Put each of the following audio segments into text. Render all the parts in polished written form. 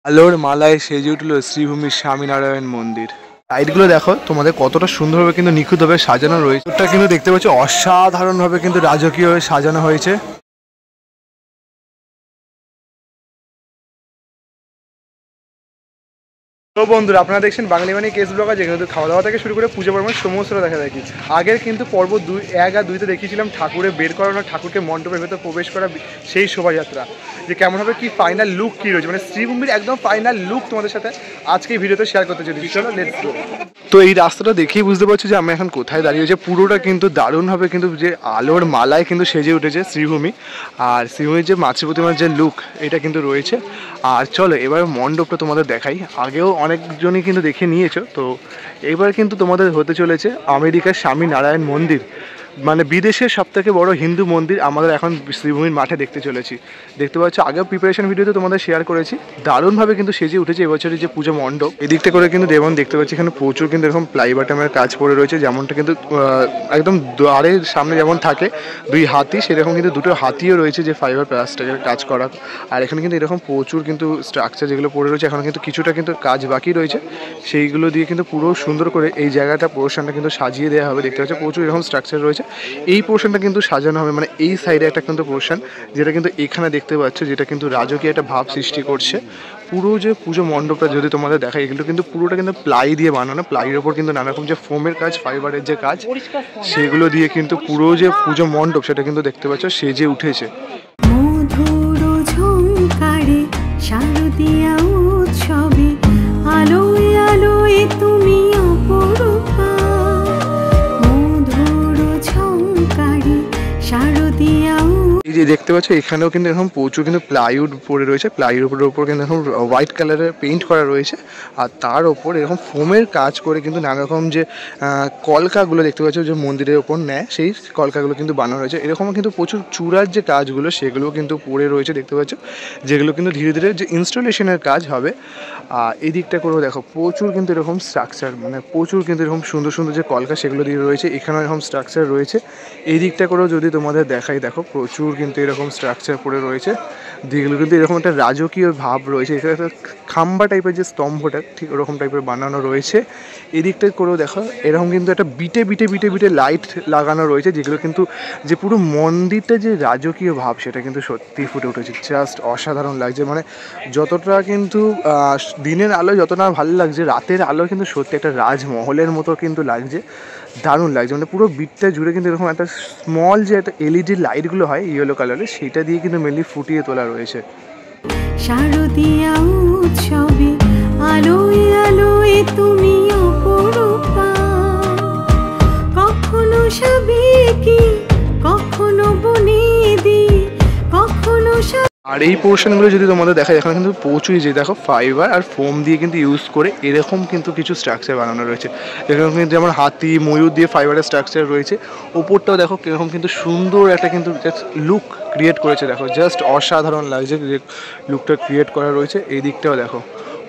আলোর মালায় সেজে উঠল শ্রীভূমির স্বামীনারায়ণ মন্দির। লাইটগুলো দেখো তোমাদের কতটা সুন্দরভাবে কিন্তু নিখুঁতভাবে সাজানো রয়েছে। ওটা কিন্তু দেখতে পাচ্ছ অসাধারণভাবে কিন্তু রাজকীয় সাজানো হয়েছে। তো বন্ধুরা, আপনারা দেখছেন বাঙালি মানে কেস ব্লগার, যেখানে কিন্তু খাওয়া দাওয়া থেকে শুরু করে পুজো পর্ব সমস্তটা দেখা দেখি। আগের কিন্তু পর্ব 1 আর 2তে দেখিয়েছিলাম ঠাকুরের বের করানো, ঠাকুরকে মণ্ডপের ভেতর প্রবেশ করা, সেই শোভাযাত্রা যে কেমন হবে, কি ফাইনাল লুক কী রয়েছে, মানে শ্রীভূমির একদম ফাইনাল লুক তোমাদের সাথে আজকে এই ভিডিওতে শেয়ার করতে চলেছি। চলো লেটস গো। তো এই রাস্তাটা দেখেই বুঝতে পারছি যে আমি এখন কোথায় দাঁড়িয়েছি। পুরোটা কিন্তু দারুণভাবে কিন্তু যে আলোর মালায় কিন্তু সেজে উঠেছে শ্রীভূমি, আর শ্রীভূমির যে মাতৃ প্রতিমার যে লুক এটা কিন্তু রয়েছে। আর চলো এবার মণ্ডপটা তোমাদের দেখাই। আগেও অনেকজনই কিন্তু দেখে নিয়েছো, তো এবার কিন্তু তোমাদের হতে চলেছে আমেরিকার স্বামীনারায়ণ মন্দির, মানে বিদেশের সবথেকে বড় হিন্দু মন্দির আমাদের এখন শ্রীভূমির মাঠে দেখতে চলেছি। দেখতে পাচ্ছ আগেও প্রিপারেশন ভিডিওতে তোমাদের শেয়ার করেছি, দারুণভাবে কিন্তু সেজে উঠেছে এবছরের যে পুজো মণ্ডপ। এদিকটা করে কিন্তু যেমন দেখতে পাচ্ছি এখানে প্রচুর কিন্তু এরকম প্লাই বাটামের কাজ পড়ে রয়েছে, যেমনটা কিন্তু একদম দ্বারের সামনে যেমন থাকে 2 হাতি, সেরকম কিন্তু 2টো হাতিও রয়েছে যে ফাইবার প্লাস্টিকের কাজ করা। আর এখানে কিন্তু এরকম প্রচুর কিন্তু স্ট্রাকচার যেগুলো পড়ে রয়েছে, এখন কিন্তু কিছুটা কিন্তু কাজ বাকি রয়েছে, সেইগুলো দিয়ে কিন্তু পুরো সুন্দর করে এই জায়গাটা পোর্শনটা কিন্তু সাজিয়ে দেওয়া হবে। দেখতে পাচ্ছ প্রচুর এরকম স্ট্রাকচার রয়েছে। এই পোর্শনটা কিন্তু সাজানো হবে, মানে এই সাইডে একটা কিন্তু পোর্শন যেটা কিন্তু এখানে দেখতে পাচ্ছ, যেটা কিন্তু রাজকীয় একটা ভাব সৃষ্টি করছে। পুরো যে পুজো মণ্ডপটা যদি তোমাদের দেখায়, এগুলো কিন্তু পুরোটা কিন্তু প্লাই দিয়ে বানানো, প্লাইয়ের ওপর কিন্তু নানা রকম যে ফোমের কাজ, ফাইবারের যে কাজ, সেগুলো দিয়ে কিন্তু পুরো যে পুজো মণ্ডপ সেটা কিন্তু দেখতে পাচ্ছ সেজে উঠেছে। মধুর ঝংকারে শারদীয়া উৎসবে আলোয় আলোয় তুমি অপরূপা, মধুর ঝংকারে শারদীয়া। এই যে দেখতে পাচ্ছ এখানেও কিন্তু এরকম প্রচুর কিন্তু প্লাইউড পড়ে রয়েছে, প্লাইউডের উপর কিন্তু এরকম হোয়াইট কালারের পেইন্ট করা রয়েছে, আর তার ওপর এরকম ফোমের কাজ করে কিন্তু নানা রকম যে কলকাগুলো দেখতে পাচ্ছ যে মন্দিরের ওপর নেয়, সেই কলকাগুলো কিন্তু বানানো রয়েছে। এরকম কিন্তু প্রচুর চূড়ার যে কাজগুলো সেগুলো কিন্তু পড়ে রয়েছে দেখতে পাচ্ছ, যেগুলো কিন্তু ধীরে ধীরে যে ইনস্টলেশনের কাজ হবে। আর এই দিকটা করেও দেখো প্রচুর কিন্তু এরকম স্ট্রাকচার, মানে প্রচুর কিন্তু এরকম সুন্দর সুন্দর যে কলকা সেগুলো দিয়ে রয়েছে, এখানেও এরকম স্ট্রাকচার রয়েছে। এই দিকটা করেও যদি তোমাদের দেখাই, দেখো প্রচুর কিন্তু এরকম স্ট্রাকচার পড়ে রয়েছে, যেগুলো কিন্তু এরকম একটা রাজকীয় ভাব রয়েছে। এখানে একটা খাম্বা টাইপের যে স্তম্ভটা ঠিক ওরকম টাইপের বানানো রয়েছে। এদিকটা করেও দেখো এরকম কিন্তু একটা বিটে বিটে বিটে বিটে লাইট লাগানো রয়েছে, যেগুলো কিন্তু যে পুরো মন্দিরটা যে রাজকীয় ভাব সেটা কিন্তু সত্যি ফুটে উঠেছে, জাস্ট অসাধারণ লাগছে। মানে যতটা কিন্তু দিনের আলো যতটা ভালো লাগছে, রাতের আলো কিন্তু সত্যি একটা রাজমহলের মতো কিন্তু লাগছে, দারুণ লাগছে। মানে পুরো বিটটা জুড়ে কিন্তু এরকম একটা স্মল যে একটা এলইডি লাইটগুলো হয় ইয়েলো কালারের, সেটা দিয়ে কিন্তু মেনলি ফুটিয়ে তোলা রয়েছে। শারদীয়া উৎসবে আলোয় আলোয় তুমি অপরূপা, কখনো সাবেকি কখনো বনেদি কখনো। আর এই পোর্শনগুলো যদি তোমাদের দেখা যায়, এখানে কিন্তু প্রচুর যে দেখো ফাইবার আর ফোম দিয়ে কিন্তু ইউজ করে এরকম কিন্তু কিছু স্ট্রাকচার বানানো রয়েছে। এরকম কিন্তু যেমন হাতি, ময়ূর দিয়ে ফাইবারের স্ট্রাকচার রয়েছে। ওপরটাও দেখো কীরকম কিন্তু সুন্দর একটা কিন্তু লুক ক্রিয়েট করেছে, দেখো জাস্ট অসাধারণ লাগছে যে লুকটা ক্রিয়েট করা রয়েছে। এই দিকটাও দেখো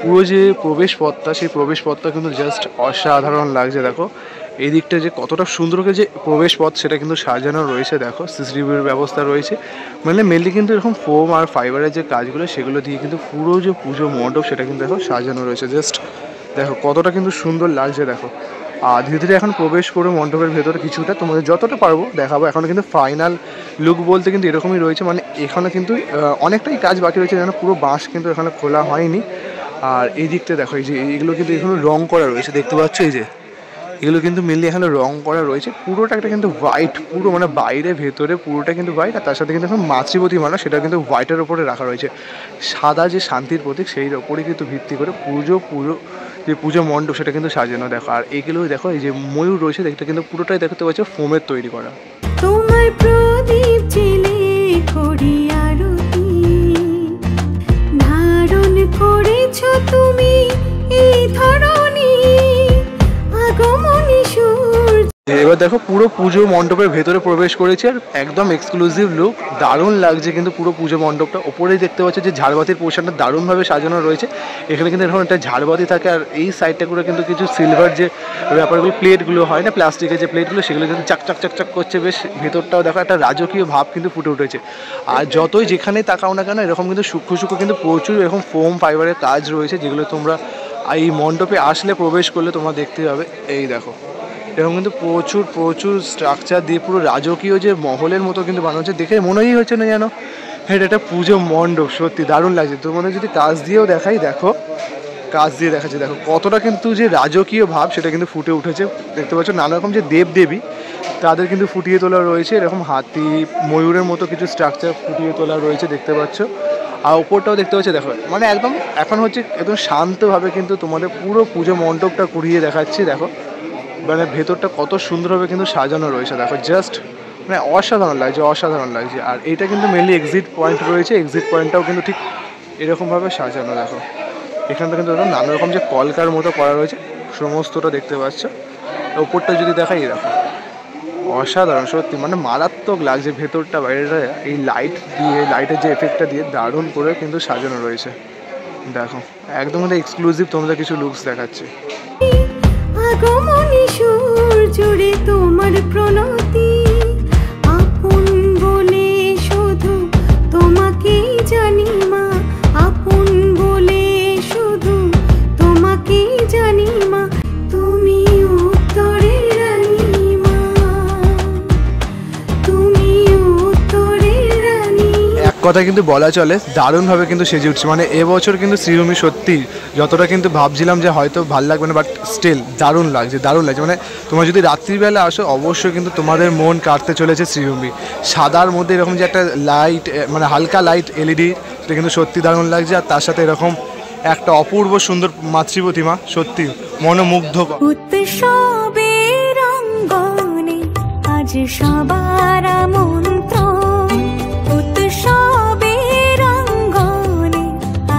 পুরো যে প্রবেশ পথটা, সেই প্রবেশ পথটা কিন্তু জাস্ট অসাধারণ লাগছে। দেখো এই দিকটা যে কতটা সুন্দর করে যে প্রবেশ পথ সেটা কিন্তু সাজানো রয়েছে, দেখো সিসিটিভির ব্যবস্থা রয়েছে। মানে মেনলি কিন্তু এরকম ফোম আর ফাইবারের যে কাজগুলো সেগুলো দিয়ে কিন্তু পুরো যে পুজো মণ্ডপ সেটা কিন্তু দেখো সাজানো রয়েছে। জাস্ট দেখো কতটা কিন্তু সুন্দর লাগছে। দেখো আর ধীরে ধীরে এখন প্রবেশ করে মণ্ডপের ভেতরে কিছুটা তোমাদের যতটা পারবো দেখাবো। এখন কিন্তু ফাইনাল লুক বলতে কিন্তু এরকমই রয়েছে, মানে এখানে কিন্তু অনেকটাই কাজ বাকি রয়েছে, যেন পুরো বাঁশ কিন্তু এখানে খোলা হয়নি। আর এই দিকটা দেখো, এই যে এগুলো কিন্তু এখানে রং করা রয়েছে, দেখতে পাচ্ছ এই যে এগুলো কিন্তু মেনলি এখানে রং করা রয়েছে। পুরোটা একটা কিন্তু হোয়াইট, পুরো মানে বাইরে ভেতরে পুরোটা কিন্তু হোয়াইট, আর তার সাথে কিন্তু এখন মাতৃ প্রতিমা সেটা কিন্তু হোয়াইটের ওপরে রাখা রয়েছে। সাদা যে শান্তির প্রতীক সেই ওপরে কিন্তু ভিত্তি করে পুরো যে পুজো মণ্ডপ সেটা কিন্তু সাজানো। দেখো আর এইগুলো দেখো, এই যে ময়ূর রয়েছে দেখতে কিন্তু পুরোটাই দেখতে পাচ্ছ ফোমের তৈরি করা। তোমার প্রদীপ জেলে করি আরতি ধারণ করেছ তুমি এই ধরনী আগমনী সুর। এবার দেখো পুরো পুজো মণ্ডপের ভেতরে প্রবেশ করেছি আর একদম এক্সক্লুসিভ লুক, দারুণ লাগছে কিন্তু পুরো পুজো মণ্ডপটা। ওপরেই দেখতে পাচ্ছ যে ঝাড়বাতির পোর্শনটা দারুণভাবে সাজানো রয়েছে। এখানে কিন্তু এরকম একটা ঝাড়বাতি থাকে আর এই সাইডটা করে কিন্তু কিছু সিলভার যে ব্যাপারগুলো প্লেটগুলো হয় না, প্লাস্টিকের যে প্লেটগুলো, সেগুলো কিন্তু চাকচাক চাকচাক করছে। বেশ ভেতরটাও দেখো একটা রাজকীয় ভাব কিন্তু ফুটে উঠেছে। আর যতই যেখানেই তাকাও না কেন এরকম কিন্তু সূক্ষ্ম সূক্ষ্ম কিন্তু প্রচুর এরকম ফোম ফাইবারের কাজ রয়েছে, যেগুলো তোমরা এই মণ্ডপে আসলে প্রবেশ করলে তোমরা দেখতে পাবে। এই দেখো এরকম কিন্তু প্রচুর প্রচুর স্ট্রাকচার দিয়ে পুরো রাজকীয় যে মহলের মতো কিন্তু বানানো হচ্ছে। দেখে মনেই হচ্ছে না যেন এটা একটা পুজো মণ্ডপ। সত্যি দারুণ লাগছে। তো মনে যদি কাজ দিয়েও দেখাই, দেখো কাজ দিয়ে দেখাচ্ছে, দেখো কতটা কিন্তু যে রাজকীয় ভাব সেটা কিন্তু ফুটে উঠেছে। দেখতে পাচ্ছ নানা রকম যে দেবদেবী তাদের কিন্তু ফুটিয়ে তোলা রয়েছে, এরকম হাতি ময়ূরের মতো কিছু স্ট্রাকচার ফুটিয়ে তোলা রয়েছে দেখতে পাচ্ছ। আর ওপরটাও দেখতে পাচ্ছ, দেখো মানে একদম এখন হচ্ছে একদম শান্তভাবে কিন্তু তোমাদের পুরো পুজো মণ্ডপটা ঘুরিয়ে দেখাচ্ছি। দেখো মানে ভেতরটা কত সুন্দরভাবে কিন্তু সাজানো রয়েছে, দেখো জাস্ট মানে অসাধারণ লাগছে, অসাধারণ লাগছে। আর এইটা কিন্তু মেনলি এক্সিট পয়েন্ট রয়েছে, এক্সিট পয়েন্টটাও কিন্তু ঠিক এরকমভাবে সাজানো। দেখো এখানটা কিন্তু নানা রকম যে কলকার মতো করা রয়েছে সমস্তটা দেখতে পাচ্ছ। ওপরটা যদি দেখাই, দেখো অসাধারণ সত্যি, মানে মারাত্মক লাগছে ভেতরটা বাইরেটা। এই লাইট দিয়ে, লাইটের যে এফেক্টটা দিয়ে দারুণ করে কিন্তু সাজানো রয়েছে। দেখো একদম এক্সক্লুসিভ তোমাদের কিছু লুকস দেখাচ্ছি। আগমনী সুর জুড়ে তোমার প্রণতি, আপন বলে শুধু তোমাকেই জানি মা, আপন বলে শুধু তোমাকেই জানি মা, তুমি উত্তরের রানী মা, তুমি উত্তরের রানী। এক কথা কিন্তু বলা চলে দারুণভাবে কিন্তু সেজে উঠছে। মানে এবছর কিন্তু শ্রীভূমি সত্যি যতটা কিন্তু ভাবছিলাম যে হয়তো ভালো লাগবে না, বাট স্টিল দারুণ লাগছে, দারুণ লাগছে। মানে তোমরা যদি রাত্রিবেলা আসো অবশ্যই কিন্তু তোমাদের মন কাটতে চলেছে শ্রীভূমি। সাদার মধ্যে এরকম যে একটা লাইট, মানে হালকা লাইট এলইডি, সেটা কিন্তু সত্যি দারুণ লাগছে। আর তার সাথে এরকম একটা অপূর্ব সুন্দর মাতৃ প্রতিমা, সত্যি মনোমুগ্ধকর। উৎসবের অঙ্গনে আজ সবার আমন্ত্রণ, উৎসবের অঙ্গনে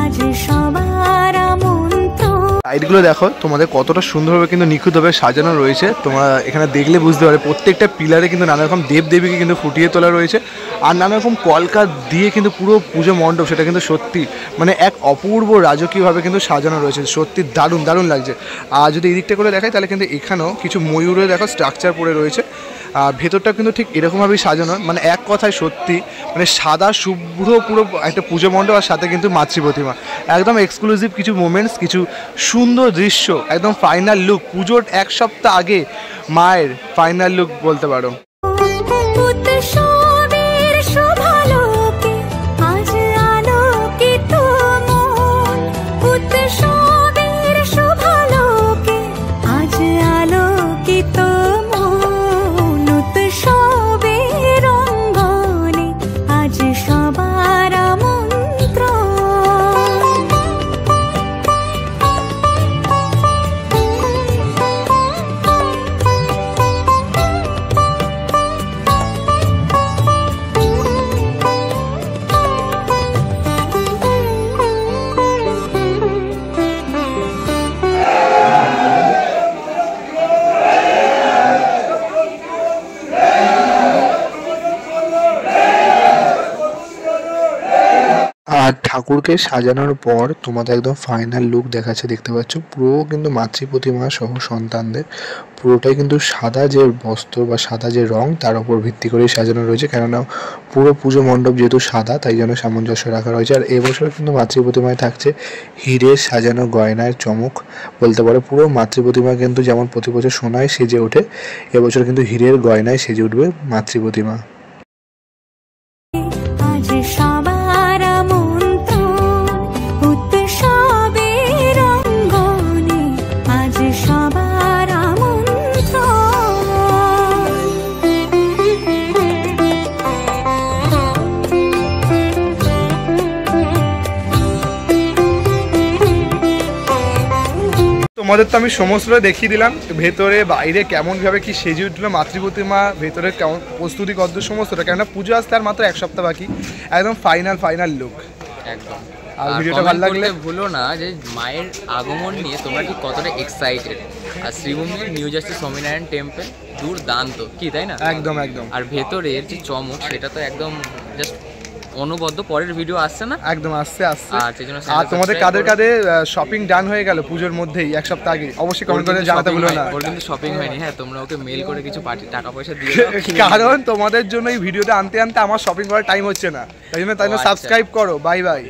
আজ সবার আমন্ত্রণ। লাইটগুলো দেখো তোমাদের কতটা সুন্দরভাবে কিন্তু নিখুঁতভাবে সাজানো রয়েছে। তোমরা এখানে দেখলে বুঝতে পারবে প্রত্যেকটা পিলারে কিন্তু নানা রকম দেবদেবীকে কিন্তু ফুটিয়ে তোলা রয়েছে। আর নানা রকম কলকা দিয়ে কিন্তু পুরো পুজো মণ্ডপ সেটা কিন্তু সত্যি মানে এক অপূর্ব রাজকীয়ভাবে কিন্তু সাজানো রয়েছে। সত্যি দারুণ দারুণ লাগছে। আর যদি এই দিকটা করে দেখাই তাহলে কিন্তু এখানেও কিছু ময়ূরের দেখো স্ট্রাকচার পড়ে রয়েছে। আর ভেতরটা কিন্তু ঠিক এরকমভাবেই সাজানো, মানে এক কথায় সত্যি মানে সাদা শুভ্র পুরো একটা পুজো মণ্ডপ, আর সাথে কিন্তু মাতৃ প্রতিমা। একদম এক্সক্লুসিভ কিছু মোমেন্টস, কিছু সুন্দর দৃশ্য, একদম ফাইনাল লুক। পুজোর এক সপ্তাহ আগে মায়ের ফাইনাল লুক বলতে পারো। উৎসবের শোভালোকে আজ আলোকিত মন, উৎসবের শোভালোকে আজ আলোকিত মন, উৎসবের অঙ্গনে আজ সবার আমন্ত্রণ। আর ঠাকুরকে সাজানোর পর তোমাদের একদম ফাইনাল লুক দেখাচ্ছে, দেখতে পাচ্ছ পুরো কিন্তু মাতৃ প্রতিমা সহ সন্তানদের পুরোটাই কিন্তু সাদা যে বস্ত্র বা সাদা যে রং তার উপর ভিত্তি করেই সাজানো রয়েছে। কেননা পুরো পুজো মণ্ডপ যেহেতু সাদা তাই জন্য সামঞ্জস্য রাখা রয়েছে। আর এবছর কিন্তু মাতৃ প্রতিমায় থাকছে হীরের সাজানো গয়নার চমক বলতে পারো। পুরো মাতৃ প্রতিমা কিন্তু যেমন প্রতি বছর সোনায় সেজে ওঠে, এবছর কিন্তু হীরের গয়নায় সেজে উঠবে মাতৃ প্রতিমা। আজ সবার আমন্ত্রণ, উৎসবের অঙ্গনে আজ সবার আমন্ত্রণ। তোমাদের তো আমি সমস্তটা দেখিয়ে দিলাম, ভেতরে বাইরে কেমনভাবে কি সেজে উঠলো মাতৃ প্রতিমা, ভেতরে কেমন প্রস্তুতি কত সমস্তটা, কেননা পুজো আসতে আর মাত্র এক সপ্তাহ বাকি। একদম ফাইনাল লুক। একদম আর ভিডিওটা ভালো লাগলে ভুলো না যে মায়ের আগমন নিয়ে তোমরা ঠিক কতটা এক্সাইটেড। আর শ্রীভূমির নিউ জার্সি স্বামীনারায়ণ টেম্পল দুর্দান্ত, কি তাই না? একদম একদম। আর ভেতরের যে চমক সেটা তো একদম জাস্ট অনবদ্য। পরের ভিডিও আসছে না? একদম আসছে। আর তোমাদের কাদের কাদের শপিং ডান হয়ে গেল পুজোর মধ্যেই, এক সপ্তাহ আগে? অবশ্যই কমেন্ট করে জানাতে ভুলো না। ওর কিন্তু শপিং হয়নি, হ্যাঁ তোমরা ওকে মেল করে কিছু টাকা পয়সা দিয়ে দাও। কারণ তোমাদের জন্য এই ভিডিওটা আনতে আনতে আমার শপিং করার টাইম হচ্ছে না, তাই জন্য সাবস্ক্রাইব করো। Bye bye.